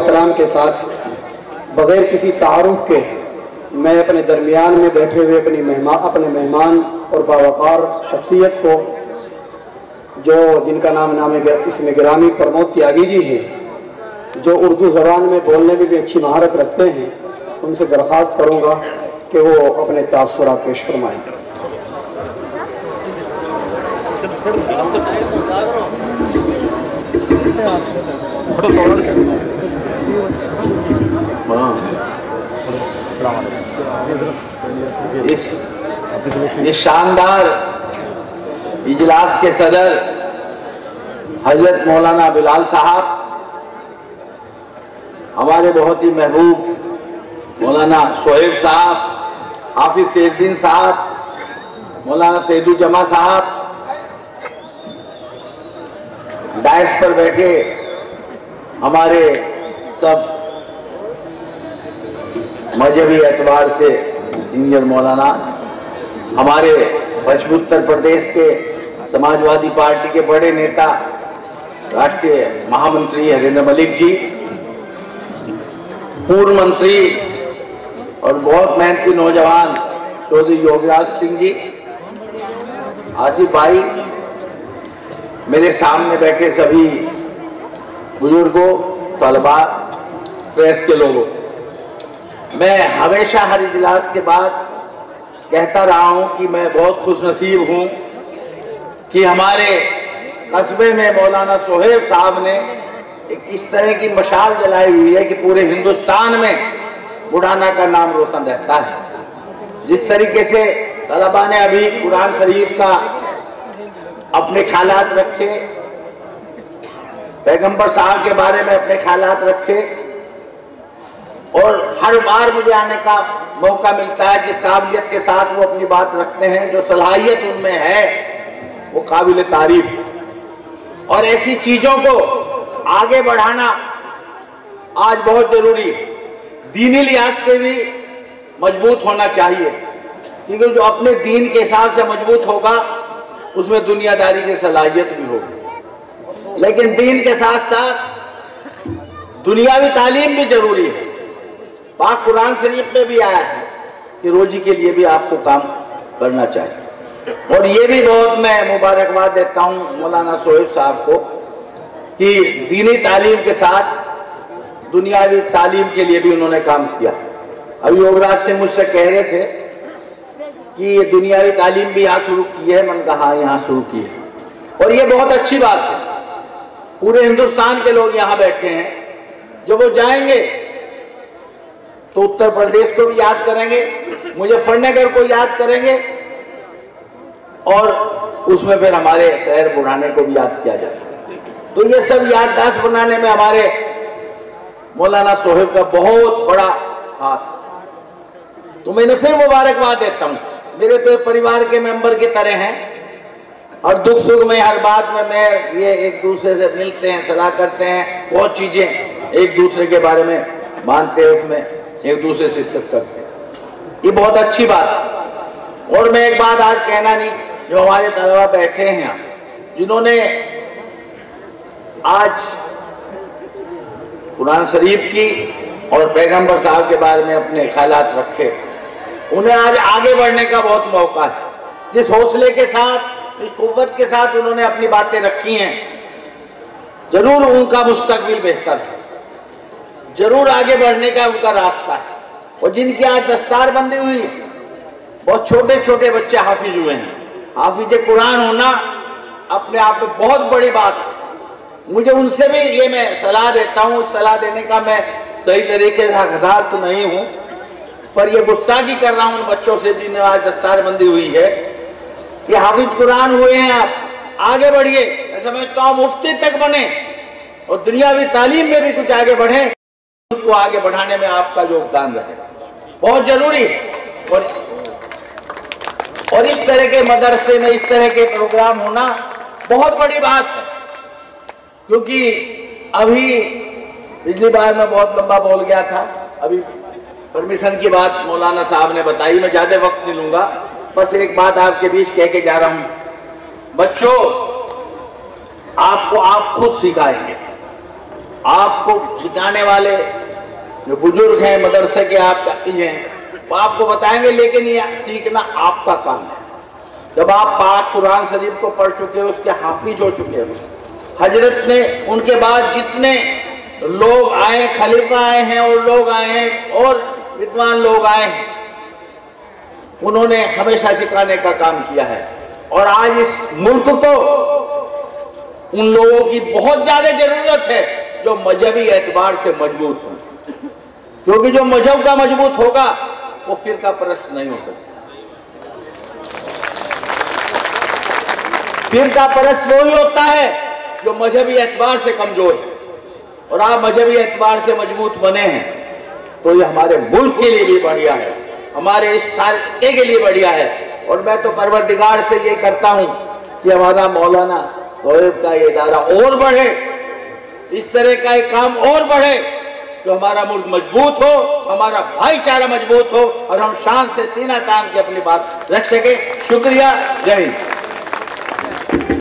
एहतराम के साथ बग़ैर किसी तारुफ के मैं अपने दरमियान में बैठे हुए अपने मेहमान और बावकार शख्सियत को, जो जिनका नाम इसमें गिरामी प्रमोद त्यागी जी हैं, जो उर्दू ज़बान में बोलने में भी अच्छी महारत रखते हैं, उनसे दरख्वास्त करूँगा कि वो अपने तासुरात पेश फरमाएं। इस शानदार इजलास के सदर हजरत मौलाना बिलाल साहब, हमारे बहुत ही महबूब मौलाना सोहेब साहब, हाफिज सैफुद्दीन साहब, मौलाना सैदुज्जमा साहब, डायस पर बैठे हमारे सब मजहबी एतबार से इंजीनियर मौलाना, हमारे पश्चिम उत्तर प्रदेश के समाजवादी पार्टी के बड़े नेता राष्ट्रीय महामंत्री हरेंद्र मलिक जी, पूर्व मंत्री और बहुत मेहनती नौजवान चौधरी योगराज सिंह जी, आसिफ भाई, मेरे सामने बैठे सभी बुजुर्गों, तलबा, प्रेस के लोगों, मैं हमेशा हर इजलास के बाद कहता रहा हूं कि मैं बहुत खुशनसीब हूं कि हमारे कस्बे में मौलाना सोहेब साहब ने एक इस तरह की मशाल जलाई हुई है कि पूरे हिंदुस्तान में बुढ़ाना का नाम रोशन रहता है। जिस तरीके से तलबा ने अभी कुरान शरीफ का अपने ख्यालात रखे, पैगंबर साहब के बारे में अपने ख्यालात रखे, और हर बार मुझे आने का मौका मिलता है जिस काबिलियत के साथ वो अपनी बात रखते हैं, जो सलाहियत उनमें है, वो काबिल तारीफ। और ऐसी चीजों को आगे बढ़ाना आज बहुत जरूरी है। दीनी लिहाज से भी मजबूत होना चाहिए, क्योंकि जो अपने दीन के हिसाब से मजबूत होगा उसमें दुनियादारी की सलाहियत भी होगी। लेकिन दीन के साथ साथ दुनियावी तालीम भी जरूरी है। पाक कुरान शरीफ में भी आया है कि रोजी के लिए भी आपको काम करना चाहिए। और ये भी बहुत मैं मुबारकबाद देता हूँ मौलाना सोहेब साहब को कि दीनी तालीम के साथ दुनियावी तालीम के लिए भी उन्होंने काम किया। अभी योगराज सिंह मुझसे कह रहे थे कि ये दुनियावी तालीम भी यहाँ शुरू की है। मैंने कहा यहाँ शुरू की है और ये बहुत अच्छी बात है। पूरे हिंदुस्तान के लोग यहाँ बैठे हैं। जब वो जाएंगे तो उत्तर प्रदेश को भी याद करेंगे, मुजफ्फरनगर को याद करेंगे और उसमें फिर हमारे शहर बुढ़ाने को भी याद किया जाए। तो ये सब याददाश्त बनाने में हमारे मौलाना सोहेब का बहुत बड़ा हाथ। तो मैंने फिर मुबारकबाद देता हूँ। मेरे तो परिवार के मेंबर की तरह हैं और दुख सुख में हर बात में मैं ये एक दूसरे से मिलते हैं, सलाह करते हैं, बहुत चीजें एक दूसरे के बारे में मानते हैं, उसमें एक दूसरे से शिरकत करते हैं। ये बहुत अच्छी बात है। और मैं एक बात आज कहना नहीं, जो हमारे तलबा बैठे हैं यहाँ, जिन्होंने आज कुरान शरीफ की और पैगंबर साहब के बारे में अपने ख्यालात रखे, उन्हें आज आगे बढ़ने का बहुत मौका है। जिस हौसले के साथ, इस कुव्वत के साथ उन्होंने अपनी बातें रखी हैं, जरूर उनका मुस्तकबिल बेहतर है, जरूर आगे बढ़ने का उनका रास्ता है। और जिनकी आज दस्तार बंदी हुई, बहुत छोटे छोटे बच्चे हाफिज हुए हैं। हाफिज कुरान होना अपने आप में बहुत बड़ी बात है। मुझे उनसे भी ये मैं सलाह देता हूँ, सलाह देने का मैं सही तरीके से हकदार तो नहीं हूँ, पर ये गुस्ताखी कर रहा हूँ उन बच्चों से जिन्हें आज दस्तारबंदी हुई है। ये हाफिज कुरान हुए हैं, आप आगे बढ़िए। मैं समझता हूँ मुफ्ती तक बने और दुनियावी तालीम में भी कुछ आगे बढ़े, उनको आगे बढ़ाने में आपका योगदान रहे, बहुत जरूरी है। और इस तरह के मदरसे में इस तरह के प्रोग्राम होना बहुत बड़ी बात है। क्योंकि अभी पिछली बार मैं बहुत लंबा बोल गया था, अभी परमिशन की बात मौलाना साहब ने बताई, मैं ज्यादा वक्त नहीं लूंगा, बस एक बात आपके बीच कह के जा रहा हूं। बच्चों, आपको आप खुद सिखाएंगे, आपको सिखाने वाले जो बुजुर्ग हैं मदरसे के आप हैं वो आपको बताएंगे, लेकिन ये सीखना आपका काम है। जब आप पाक कुरान शरीफ को पढ़ चुके हो, उसके हाफिज हो चुके हो, हजरत ने उनके बाद जितने लोग आए, खलीफा आए हैं और लोग आए हैं और विद्वान लोग आए हैं, उन्होंने हमेशा सिखाने का काम किया है। और आज इस मुल्क को उन लोगों की बहुत ज्यादा जरूरत है जो मजहबी एतबार से मजबूत हो, क्योंकि जो मजहब का मजबूत होगा वो फिरका परस्त नहीं हो सकता। फिरका परस्त वही होता है जो मजहबी एतबार से कमजोर है, और आप मजहबी एतबार से मजबूत बने हैं तो ये हमारे मुल्क के लिए भी बढ़िया है, हमारे इस साले के लिए बढ़िया है। और मैं तो परवरदिगार से ये करता हूं कि हमारा मौलाना शोएब का ये इदारा और बढ़े, इस तरह का एक काम और बढ़े, जो हमारा मुल्क मजबूत हो, हमारा भाईचारा मजबूत हो और हम शान से सीना तान के अपनी बात रख सके। शुक्रिया, जय हिंद।